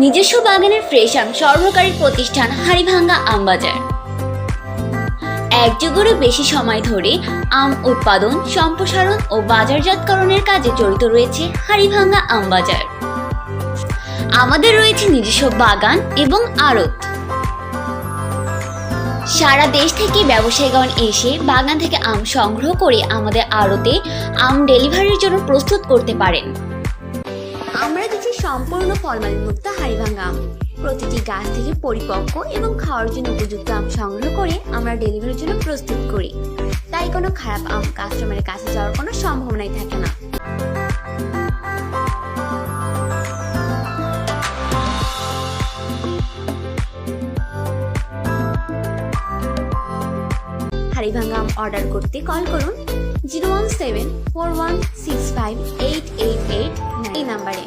নিজস্ব বাগানের ফ্রেশ আম সরবরাহকারী প্রতিষ্ঠান হাড়িভাঙ্গা আম বাজার। এক যুগেরও বেশি সময় ধরে আম উৎপাদন, সম্প্রসারণ ও বাজারজাতকরণের কাজে জড়িত রয়েছে হাড়িভাঙ্গা আম বাজার। আমাদের রয়েছে নিজস্ব বাগান এবং আড়ত। সারা দেশ থেকে ব্যবসায়ীগণ এসে বাগান থেকে আম সংগ্রহ করে আমাদের আড়তে আম ডেলিভারির জন্য প্রস্তুত করতে পারেন। আমরা দিচ্ছি সম্পূর্ণ ফলমালিন মুক্ত হাড়িভাঙ্গা আম। প্রতিটি গাছ থেকে পরিপক্ক এবং খাওয়ার জন্য উপযুক্ত আম সংগ্রহ করে আমরা ডেলিভারির জন্য প্রস্তুত করি। তাই কোনো খারাপ আম কাস্টমারের কাছে যাওয়ার কোনো সম্ভাবনাই থাকে না। হাড়িভাঙ্গা আম অর্ডার করতে কল করুন 01741658889 এই নাম্বারে।